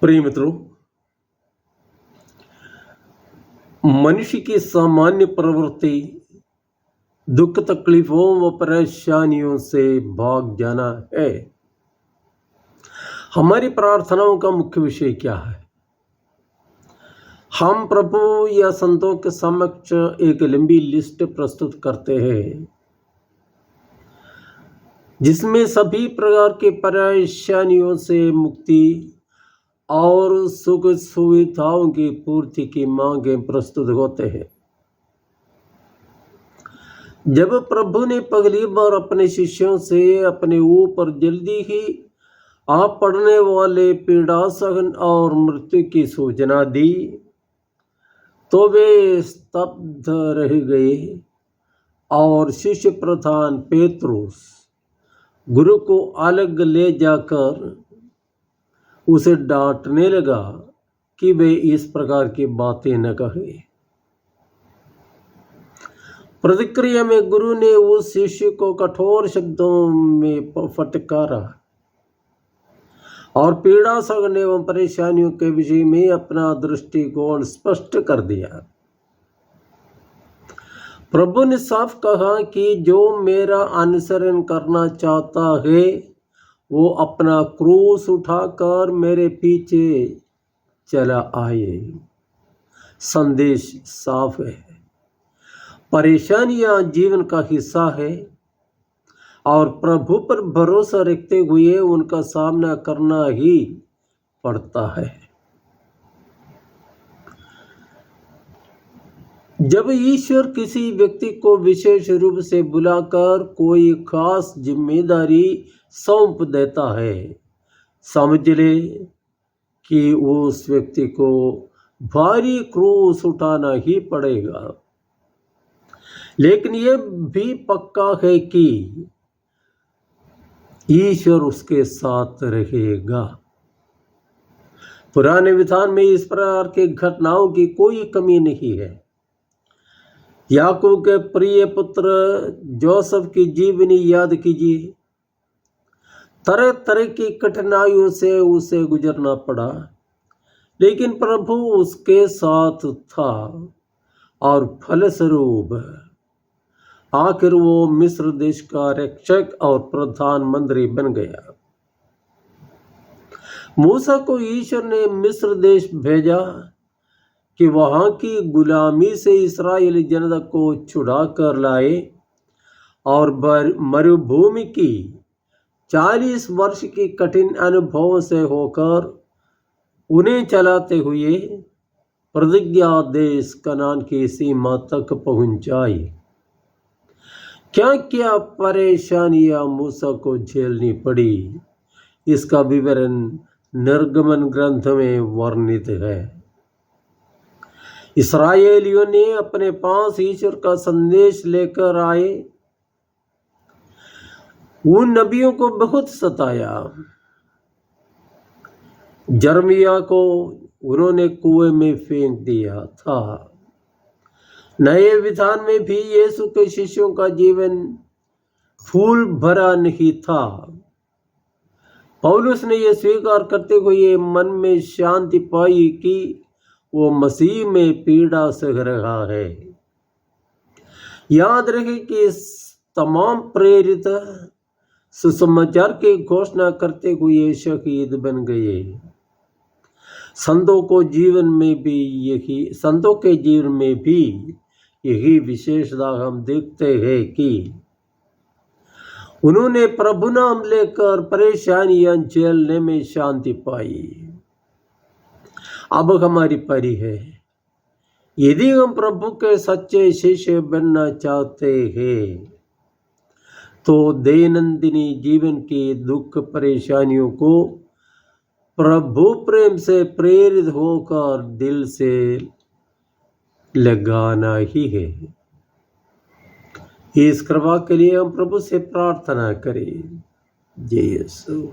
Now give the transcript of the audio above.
प्रिय मित्रों, मनुष्य की सामान्य प्रवृत्ति दुख तकलीफों व परेशानियों से भाग जाना है। हमारी प्रार्थनाओं का मुख्य विषय क्या है? हम प्रभु या संतों के समक्ष एक लंबी लिस्ट प्रस्तुत करते हैं जिसमें सभी प्रकार की परेशानियों से मुक्ति और सुख सुविधाओं की पूर्ति की मांगें प्रस्तुत होते हैं। जब प्रभु ने पहली बार अपने शिष्यों से अपने ऊपर जल्दी ही आप पड़ने वाले पीड़ा सहन और मृत्यु की सूचना दी तो वे स्तब्ध रह गए और शिष्य प्रधान पेतरुस गुरु को अलग ले जाकर उसे डांटने लगा कि वे इस प्रकार की बातें न कहे। प्रतिक्रिया में गुरु ने उस शिष्य को कठोर शब्दों में फटकारा और पीड़ा सहन एवं परेशानियों के विषय में अपना दृष्टिकोण स्पष्ट कर दिया। प्रभु ने साफ कहा कि जो मेरा अनुसरण करना चाहता है वो अपना क्रूस उठाकर मेरे पीछे चला आए। संदेश साफ है। परेशानियां जीवन का हिस्सा है और प्रभु पर भरोसा रखते हुए उनका सामना करना ही पड़ता है। जब ईश्वर किसी व्यक्ति को विशेष रूप से बुलाकर कोई खास जिम्मेदारी सौंप देता है, समझ ले कि उस व्यक्ति को भारी क्रूस उठाना ही पड़ेगा। लेकिन यह भी पक्का है कि ईश्वर उसके साथ रहेगा। पुराने विधान में इस प्रकार की घटनाओं की कोई कमी नहीं है। याकूब के प्रिय पुत्र जोसेफ की जीवनी याद कीजिए। तरह तरह की कठिनाइयों से उसे गुजरना पड़ा, लेकिन प्रभु उसके साथ था और फलस्वरूप आखिर वो मिस्र देश का रक्षक और प्रधानमंत्री बन गया। मूसा को ईश्वर ने मिस्र देश भेजा कि वहां की गुलामी से इस्राएली जनता को छुड़ा कर लाए और मरुभूमि की 40 वर्ष की कठिन अनुभव से होकर उन्हें चलाते हुए प्रतिज्ञा देश कनान की सीमा तक पहुंचाई। क्या क्या परेशानियां मूसा को झेलनी पड़ी, इसका विवरण निर्गमन ग्रंथ में वर्णित है। इस्राएलियों ने अपने पास ईश्वर का संदेश लेकर आए उन नबियों को बहुत सताया। जर्मिया को उन्होंने कुएं में फेंक दिया था। नए विधान में भी यीशु के शिष्यों का जीवन फूल भरा नहीं था। पौलुस ने यह स्वीकार करते हुए मन में शांति पाई कि वो मसीह में पीड़ा सह रहा है। याद रहे कि तमाम प्रेरित सुसमाचार की घोषणा करते हुए शहीद बन गए। संतों के जीवन में भी यही विशेषता हम देखते हैं कि उन्होंने प्रभु नाम लेकर परेशानियां झेलने में शांति पाई। अब हमारी पारी है। यदि हम प्रभु के सच्चे शिष्य बनना चाहते हैं तो दैनंदिनी जीवन की दुख परेशानियों को प्रभु प्रेम से प्रेरित होकर दिल से लगाना ही है। इस कृपा के लिए हम प्रभु से प्रार्थना करें। जय यीशु।